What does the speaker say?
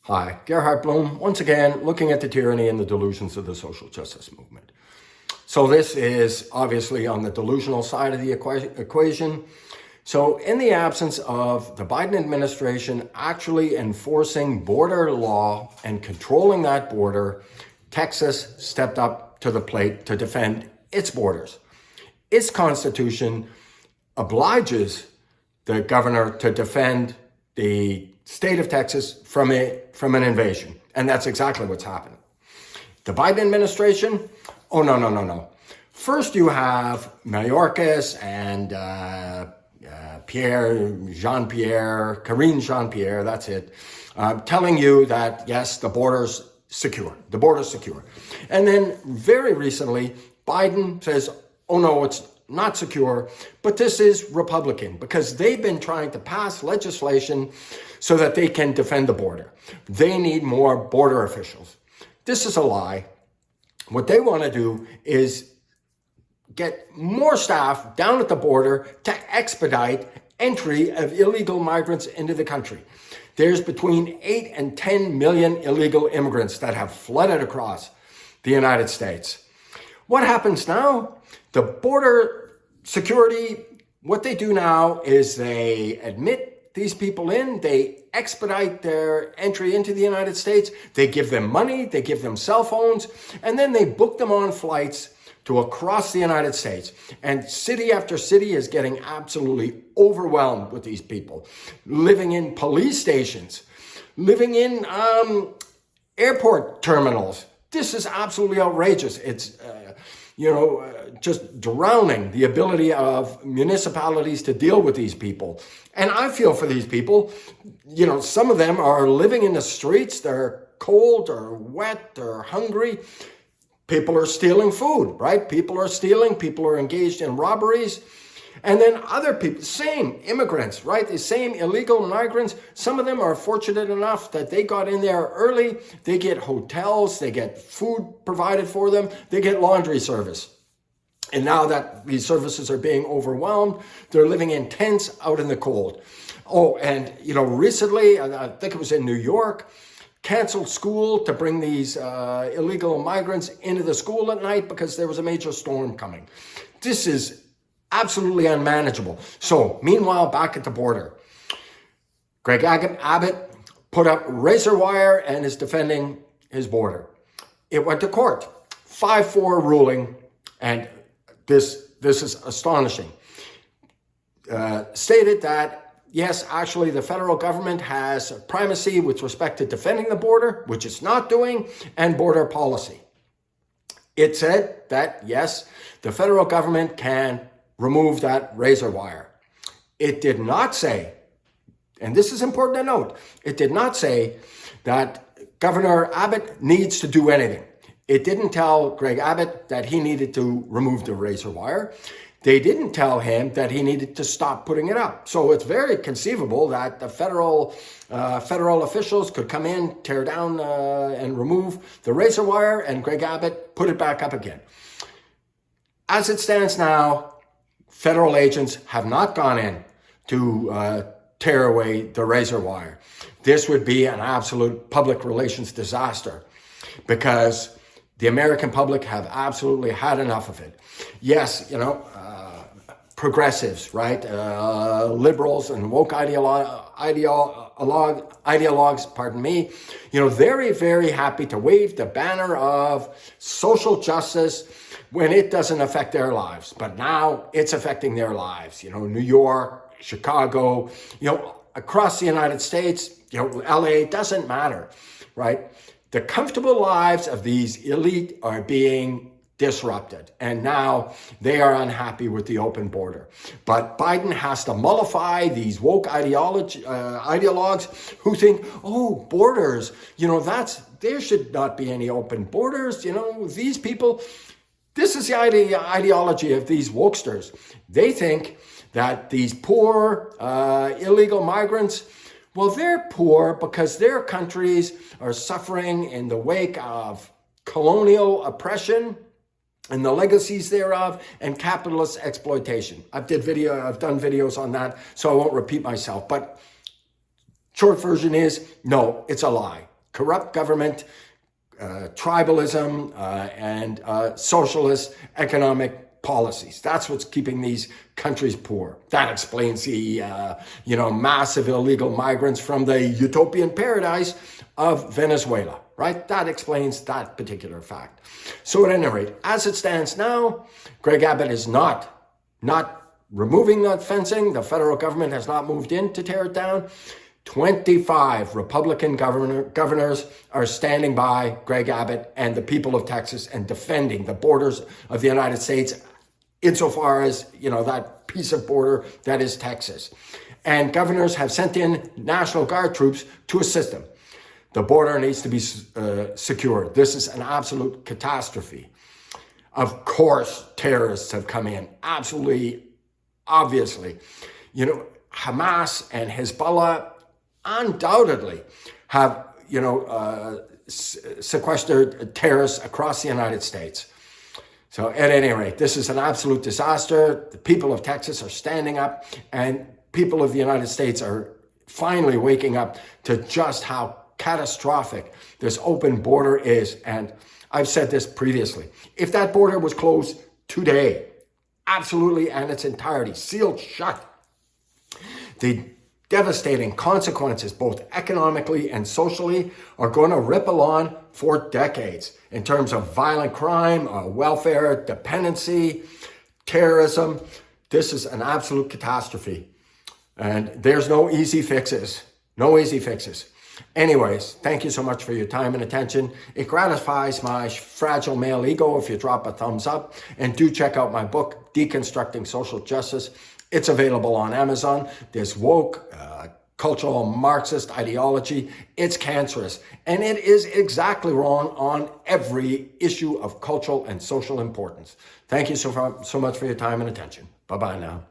Hi, Gerhard Bloom, once again, looking at the tyranny and the delusions of the social justice movement. So this is obviously on the delusional side of the equation. So in the absence of the Biden administration actually enforcing border law and controlling that border, Texas stepped up to the plate to defend its borders. Its constitution obliges the governor to defend the state of Texas from an invasion. And that's exactly what's happening. The Biden administration, oh, no. First you have Mayorkas and Karine Jean-Pierre, that's it, telling you that, yes, the border's secure. And then very recently, Biden says, oh no, it's not secure, but this is Republican because they've been trying to pass legislation so that they can defend the border. They need more border officials. This is a lie. What they want to do is get more staff down at the border to expedite entry of illegal migrants into the country. There's between 8 and 10 million illegal immigrants that have flooded across the United States. What happens now? The border security, what they do now is they admit these people in, they expedite their entry into the United States, they give them money, they give them cell phones, and then they book them on flights to across the United States. And city after city is getting absolutely overwhelmed with these people, living in police stations, living in airport terminals. This is absolutely outrageous. It's, just drowning the ability of municipalities to deal with these people. And I feel for these people. Some of them are living in the streets. They're cold or wet or hungry. People are stealing food, right? People are stealing. People are engaged in robberies. And then other people, same immigrants, right? The same illegal migrants. Some of them are fortunate enough that they got in there early. They get hotels, they get food provided for them, they get laundry service. And now that these services are being overwhelmed, they're living in tents out in the cold. Oh, and recently, I think it was in New York, canceled school to bring these illegal migrants into the school at night because there was a major storm coming. This is absolutely unmanageable. So meanwhile, back at the border, Greg Abbott put up razor wire and is defending his border. It went to court, 5-4 ruling, and this is astonishing. Stated that, yes, actually the federal government has primacy with respect to defending the border, which it's not doing, and border policy. It said that, yes, the federal government can remove that razor wire. It did not say, and this is important to note, it did not say that Governor Abbott needs to do anything. It didn't tell Greg Abbott that he needed to remove the razor wire. They didn't tell him that he needed to stop putting it up. So it's very conceivable that the federal officials could come in, tear down and remove the razor wire, and Greg Abbott put it back up again. As it stands now, federal agents have not gone in to tear away the razor wire. This would be an absolute public relations disaster because the American public have absolutely had enough of it. Yes, progressives, right? Liberals and woke ideologues, pardon me, very, very happy to wave the banner of social justice when it doesn't affect their lives. But now it's affecting their lives. New York, Chicago, across the United States, LA, doesn't matter, right? The comfortable lives of these elite are being disrupted. And now they are unhappy with the open border. But Biden has to mollify these woke ideologues who think, oh, borders, there should not be any open borders. These people, this is the ideology of these wokesters. They think that these poor illegal migrants, well, they're poor because their countries are suffering in the wake of colonial oppression and the legacies thereof, and capitalist exploitation. I've done videos on that, so I won't repeat myself. But short version is, no, it's a lie. corrupt government, tribalism, and socialist economic policies. That's what's keeping these countries poor. That explains the, massive illegal migrants from the utopian paradise of Venezuela, right? That explains that particular fact. So at any rate, as it stands now, Greg Abbott is not removing that fencing. The federal government has not moved in to tear it down. 25 Republican governors are standing by Greg Abbott and the people of Texas and defending the borders of the United States insofar as, that piece of border that is Texas. And governors have sent in National Guard troops to assist them. The border needs to be secured. This is an absolute catastrophe. Of course, terrorists have come in. Absolutely, obviously. Hamas and Hezbollah undoubtedly have, sequestered terrorists across the United States. So at any rate, this is an absolute disaster. The people of Texas are standing up, and people of the United States are finally waking up to just how catastrophic this open border is. And I've said this previously. If that border was closed today, absolutely in its entirety, sealed shut, the devastating consequences, both economically and socially, are going to ripple on for decades in terms of violent crime, welfare, dependency, terrorism. This is an absolute catastrophe. And there's no easy fixes. No easy fixes. Anyways, thank you so much for your time and attention. It gratifies my fragile male ego if you drop a thumbs up. And do check out my book, Deconstructing Social Justice. It's available on Amazon. This woke, cultural Marxist ideology, it's cancerous. And it is exactly wrong on every issue of cultural and social importance. Thank you so much for your time and attention. Bye-bye now.